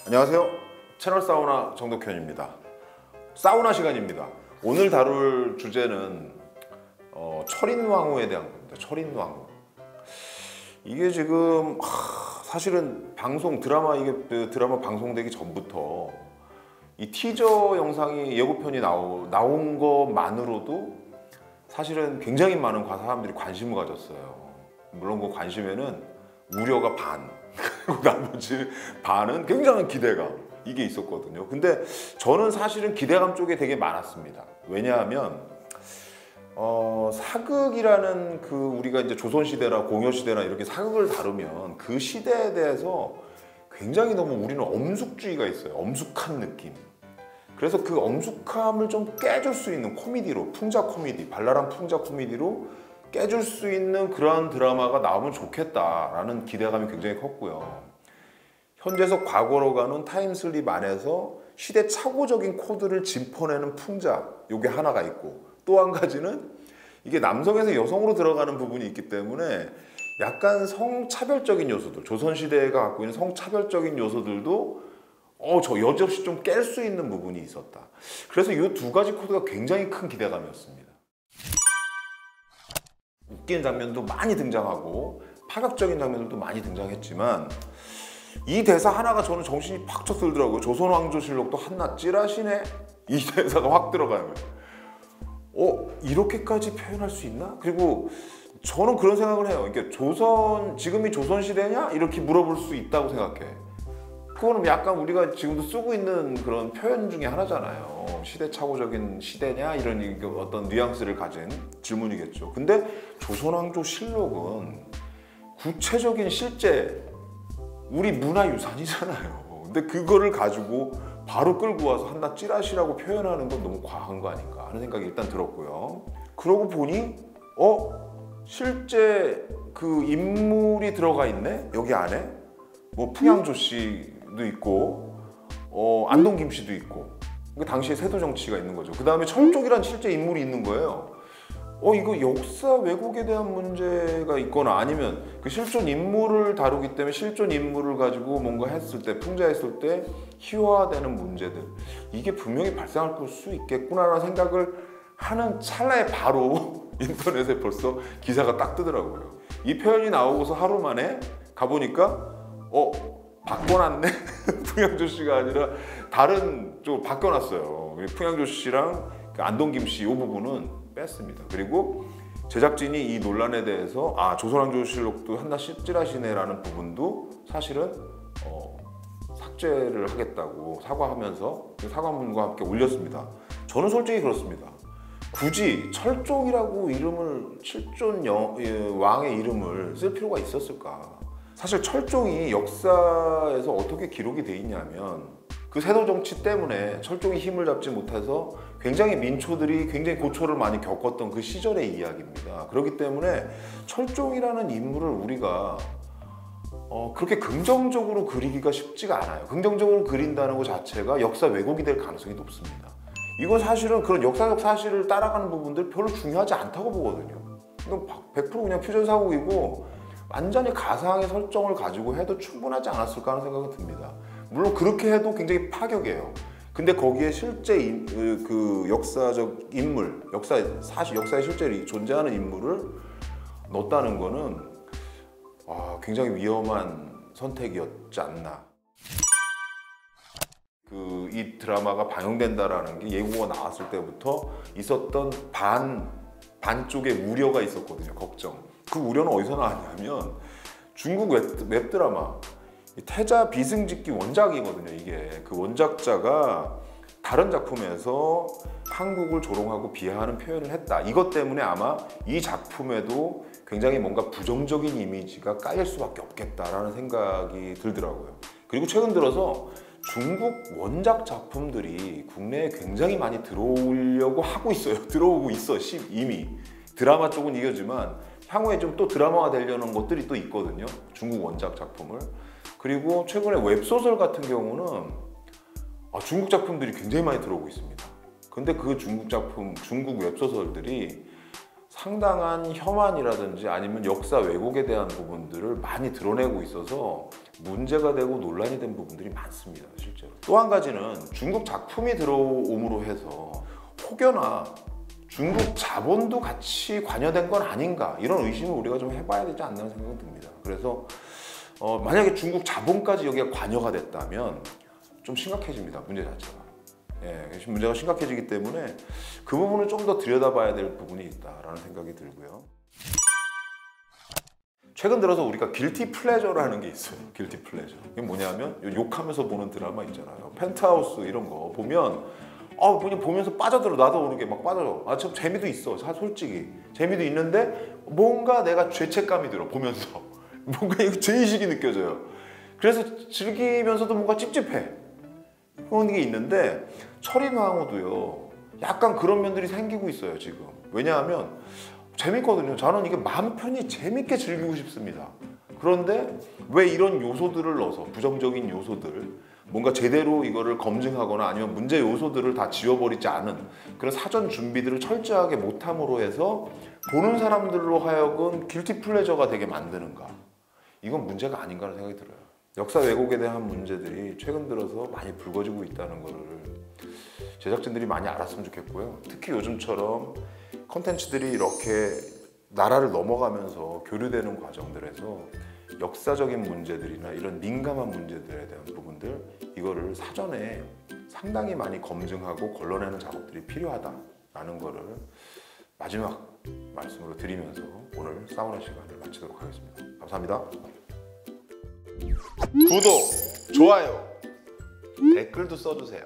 안녕하세요. 채널 사우나 정덕현입니다. 사우나 시간입니다. 오늘 다룰 주제는 철인왕후에 대한 겁니다. 철인왕후. 이게 지금 사실은 드라마 방송되기 전부터 이 티저 영상이 예고편이 나온 것만으로도 사실은 굉장히 많은 사람들이 관심을 가졌어요. 물론 그 관심에는 우려가 반, 그리고 나머지 반은 굉장한 기대감, 이게 있었거든요. 근데 저는 사실은 기대감 쪽에 되게 많았습니다. 왜냐하면 사극이라는 우리가 이제 조선시대나 공여시대나 이렇게 사극을 다루면 그 시대에 대해서 굉장히 너무 우리는 엄숙주의가 있어요. 엄숙한 느낌. 그래서 그 엄숙함을 좀 깨줄 수 있는 코미디로, 풍자 코미디, 발랄한 풍자 코미디로 깨줄 수 있는 그러한 드라마가 나오면 좋겠다라는 기대감이 굉장히 컸고요. 현재에서 과거로 가는 타임슬립 안에서 시대착오적인 코드를 짚어내는 풍자, 요게 하나가 있고, 또 한 가지는 이게 남성에서 여성으로 들어가는 부분이 있기 때문에 약간 성차별적인 요소들, 조선시대가 갖고 있는 성차별적인 요소들도 저 여지없이 좀 깰 수 있는 부분이 있었다. 그래서 이 두 가지 코드가 굉장히 큰 기대감이었습니다. 웃기는 장면도 많이 등장하고 파격적인 장면들도 많이 등장했지만 이 대사 하나가 저는 정신이 팍 쳤들더라고요. 조선왕조실록도 한낱 찌라시네, 이 대사가 확 들어가는 거예요. 이렇게까지 표현할 수 있나? 그리고 저는 그런 생각을 해요. 그러니까 지금이 조선시대냐? 이렇게 물어볼 수 있다고 생각해. 그거는 약간 우리가 지금도 쓰고 있는 그런 표현 중에 하나잖아요. 시대착오적인 시대냐? 이런 어떤 뉘앙스를 가진 질문이겠죠. 근데 조선왕조실록은 구체적인 실제 우리 문화유산이잖아요. 근데 그거를 가지고 바로 끌고 와서 한낱 찌라시라고 표현하는 건 너무 과한 거 아닌가 하는 생각이 일단 들었고요. 그러고 보니 실제 그 인물이 들어가 있네? 여기 안에 뭐 풍양조 씨도 있고 안동김 씨도 있고, 당시에 세도 정치가 있는 거죠. 그 다음에 철종이란 실제 인물이 있는 거예요. 이거 역사 왜곡에 대한 문제가 있거나 아니면 그 실존 인물을 다루기 때문에 실존 인물을 가지고 뭔가 했을 때, 풍자했을 때 희화화되는 문제들, 이게 분명히 발생할 수 있겠구나라는 생각을 하는 찰나에 바로 인터넷에 벌써 기사가 딱 뜨더라고요. 이 표현이 나오고서 하루 만에 가보니까 바꿔놨네? 풍양조 씨가 아니라 다른 쪽으로 바꿔놨어요. 풍양조 씨랑 안동김 씨 이 부분은 뺐습니다. 그리고 제작진이 이 논란에 대해서 조선왕조실록도 한낱 찌라시네라는 부분도 사실은 삭제를 하겠다고 사과하면서 사과문과 함께 올렸습니다. 저는 솔직히 그렇습니다. 굳이 철종이라고 실존 왕의 이름을 쓸 필요가 있었을까? 사실 철종이 역사에서 어떻게 기록이 돼 있냐면 그 세도 정치 때문에 철종이 힘을 잡지 못해서 굉장히 민초들이 굉장히 고초를 많이 겪었던 그 시절의 이야기입니다. 그렇기 때문에 철종이라는 인물을 우리가 그렇게 긍정적으로 그리기가 쉽지가 않아요. 긍정적으로 그린다는 것 자체가 역사 왜곡이 될 가능성이 높습니다. 이건 사실은 그런 역사적 사실을 따라가는 부분들 별로 중요하지 않다고 보거든요. 이건 100% 그냥 퓨전사국이고 완전히 가상의 설정을 가지고 해도 충분하지 않았을까 하는 생각이 듭니다. 물론 그렇게 해도 굉장히 파격이에요. 근데 거기에 실제 그 역사적 인물, 역사에 실제 존재하는 인물을 넣었다는 거는 굉장히 위험한 선택이었지 않나. 이 드라마가 방영된다라는 게 예고가 나왔을 때부터 있었던 반쪽의 우려가 있었거든요. 걱정. 그 우려는 어디서 나왔냐면 중국 웹드라마 태자 비승짓기 원작이거든요. 이게 그 원작자가 다른 작품에서 한국을 조롱하고 비하하는 표현을 했다. 이것 때문에 아마 이 작품에도 굉장히 뭔가 부정적인 이미지가 깔릴 수밖에 없겠다라는 생각이 들더라고요. 그리고 최근 들어서 중국 원작 작품들이 국내에 굉장히 많이 들어오려고 하고 있어요. 들어오고 있어 이미. 드라마 쪽은 이거지만 향후에 좀 또 드라마가 되려는 것들이 또 있거든요. 중국 원작 작품을. 그리고 최근에 웹소설 같은 경우는 중국 작품들이 굉장히 많이 들어오고 있습니다. 근데 그 중국 웹소설들이 상당한 혐한이라든지 아니면 역사 왜곡에 대한 부분들을 많이 드러내고 있어서 문제가 되고 논란이 된 부분들이 많습니다, 실제로. 또 한 가지는 중국 작품이 들어옴으로 해서 혹여나 중국 자본도 같이 관여된 건 아닌가, 이런 의심을 우리가 좀 해봐야 되지 않나 생각이 듭니다. 그래서 만약에 중국 자본까지 여기에 관여가 됐다면 좀 심각해집니다, 문제 자체가. 예, 문제가 심각해지기 때문에 그 부분을 좀 더 들여다봐야 될 부분이 있다라는 생각이 들고요. 최근 들어서 우리가 길티 플레저라는 게 있어요. 길티 플레저. 이게 뭐냐면 욕하면서 보는 드라마 있잖아요. 펜트하우스 이런 거 보면 그냥 보면서 빠져들어. 나도 모르게 막 빠져요. 참 재미도 있어. 솔직히 재미도 있는데 뭔가 내가 죄책감이 들어 보면서. 뭔가 이거 죄의식이 느껴져요. 그래서 즐기면서도 뭔가 찝찝해. 그런 게 있는데 철인왕후도요, 약간 그런 면들이 생기고 있어요 지금. 왜냐하면 재밌거든요. 저는 이게 마음 편히 재밌게 즐기고 싶습니다. 그런데 왜 이런 요소들을 넣어서, 부정적인 요소들, 뭔가 제대로 이거를 검증하거나 아니면 문제 요소들을 다 지워버리지 않은 그런 사전 준비들을 철저하게 못함으로 해서 보는 사람들로 하여금 길티 플레저가 되게 만드는가, 이건 문제가 아닌가라는 생각이 들어요. 역사 왜곡에 대한 문제들이 최근 들어서 많이 불거지고 있다는 거를 제작진들이 많이 알았으면 좋겠고요. 특히 요즘처럼 컨텐츠들이 이렇게 나라를 넘어가면서 교류되는 과정들에서 역사적인 문제들이나 이런 민감한 문제들에 대한 부분들, 이거를 사전에 상당히 많이 검증하고 걸러내는 작업들이 필요하다라는 거를 마지막 말씀으로 드리면서 오늘 사우나 시간을 마치도록 하겠습니다. 감사합니다. 구독, 좋아요, 댓글도 써주세요.